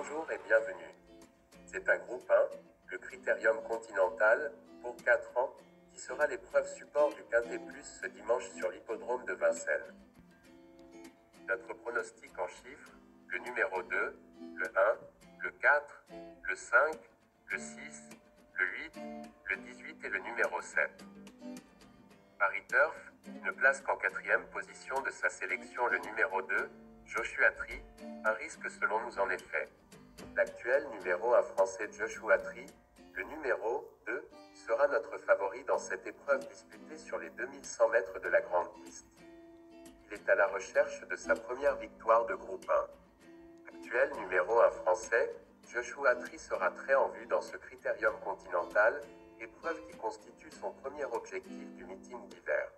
Bonjour et bienvenue. C'est un groupe 1, le Critérium Continental, pour 4 ans, qui sera l'épreuve support du Quintet Plus ce dimanche sur l'hippodrome de Vincennes. Notre pronostic en chiffres, le numéro 2, le 1, le 4, le 5, le 6, le 8, le 18 et le numéro 7. Paris Turf ne place qu'en 4e position de sa sélection le numéro 2, Joshua Tree, un risque selon nous en effet. L'actuel numéro 1 français Joshua Tree, le numéro 2, sera notre favori dans cette épreuve disputée sur les 2100 mètres de la grande piste. Il est à la recherche de sa première victoire de groupe 1. Actuel numéro 1 français, Joshua Tree sera très en vue dans ce critérium continental, épreuve qui constitue son premier objectif du meeting d'hiver.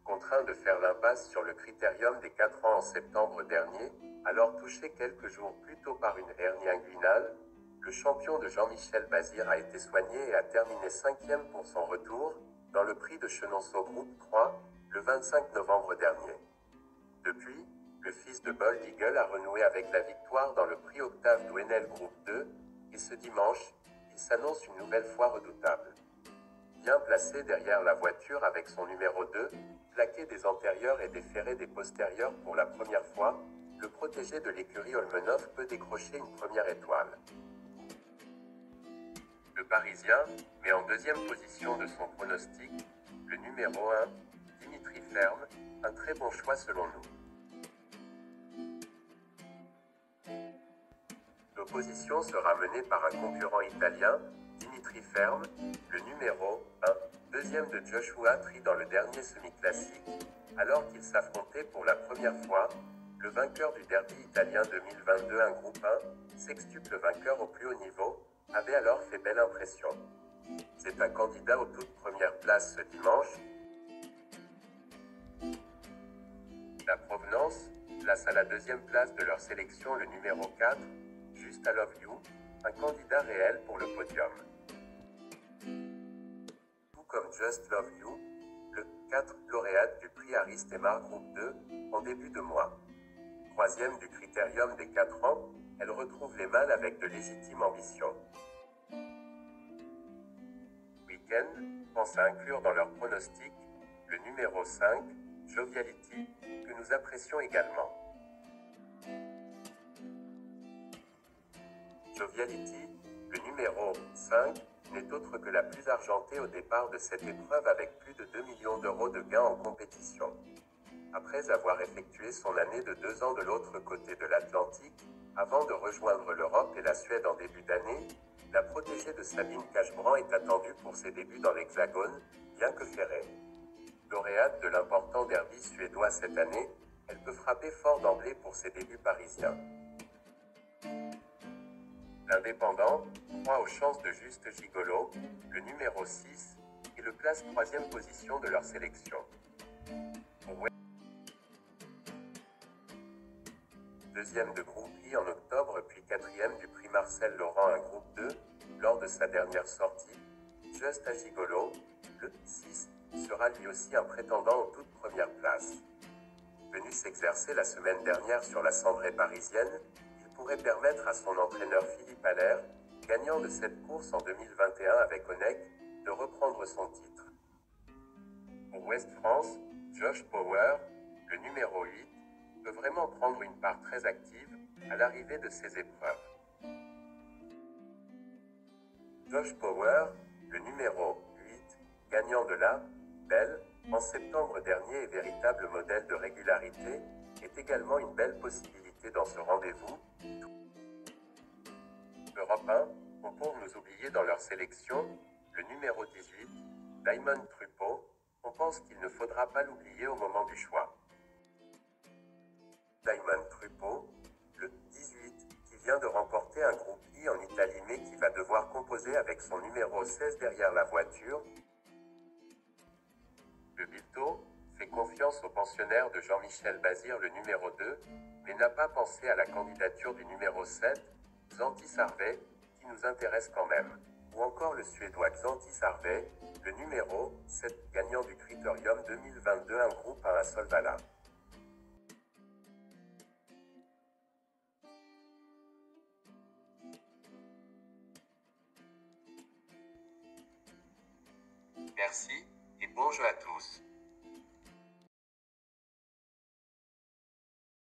Contraint de faire l'impasse sur le critérium des 4 ans en septembre dernier, alors touché quelques jours plus tôt par une hernie inguinale, le champion de Jean-Michel Bazir a été soigné et a terminé 5e pour son retour, dans le prix de Chenonceau Groupe 3, le 25 novembre dernier. Depuis, le fils de Bold Eagle a renoué avec la victoire dans le prix Octave Douenel Groupe 2, et ce dimanche, il s'annonce une nouvelle fois redoutable. Bien placé derrière la voiture avec son numéro 2, plaqué des antérieurs et déferré des postérieurs pour la première fois, le protégé de l'écurie Olmenov peut décrocher une première étoile. Le Parisien met en deuxième position de son pronostic, le numéro 1, Dimitri Ferme, un très bon choix selon nous. L'opposition sera menée par un concurrent italien, Dimitri Ferme, le numéro 1, deuxième de Joshua Tree dans le dernier semi-classique, alors qu'il s'affrontait pour la première fois, le vainqueur du derby italien 2022, un groupe 1, sextuple vainqueur au plus haut niveau, avait alors fait belle impression. C'est un candidat aux toutes premières places ce dimanche. La Provenance place à la deuxième place de leur sélection le numéro 4, Just I Love You, un candidat réel pour le podium. Tout comme Just Love You, le 4 lauréate du prix Aristemar Groupe 2, en début de mois. Troisième du critérium des 4 ans, elle retrouve les mâles avec de légitimes ambitions. Weekend pense à inclure dans leur pronostic le numéro 5, Joviality, que nous apprécions également. Joviality, le numéro 5, n'est autre que la plus argentée au départ de cette épreuve avec plus de 2 millions d'euros de gains en compétition. Après avoir effectué son année de 2 ans de l'autre côté de l'Atlantique, avant de rejoindre l'Europe et la Suède en début d'année, la protégée de Sabine Cachebrand est attendue pour ses débuts dans l'Hexagone, bien que ferrée. Lauréate de l'important derby suédois cette année, elle peut frapper fort d'emblée pour ses débuts parisiens. L'Indépendant croit aux chances de Juste Gigolo, le numéro 6, et le place 3e position de leur sélection. Deuxième de groupe I en octobre puis 4e du prix Marcel Laurent, un groupe 2, lors de sa dernière sortie, Just a Gigolo, le 6, sera lui aussi un prétendant aux toutes premières places. Venu s'exercer la semaine dernière sur la cendrée parisienne, il pourrait permettre à son entraîneur Philippe Allaire, gagnant de cette course en 2021 avec Onec, de reprendre son titre. Pour Ouest France, Josh Power, le numéro 8, peut vraiment prendre une part très active à l'arrivée de ces épreuves. Josh Power, le numéro 8, gagnant de la Belle en septembre dernier et véritable modèle de régularité, est également une belle possibilité dans ce rendez-vous. Europe 1 ont pour nous oublier dans leur sélection le numéro 18, Diamond Trupeau. On pense qu'il ne faudra pas l'oublier au moment du choix. Diamond Trupeau, le 18, qui vient de remporter un groupe I en Italie mais qui va devoir composer avec son numéro 16 derrière la voiture. Le Bilto fait confiance au pensionnaire de Jean-Michel Bazir, le numéro 2, mais n'a pas pensé à la candidature du numéro 7, Xanthi Harvey, qui nous intéresse quand même. Ou encore le Suédois Xanthi Harvey, le numéro 7, gagnant du Critérium 2022, un groupe à Solvala. Merci, et bon jeu à tous.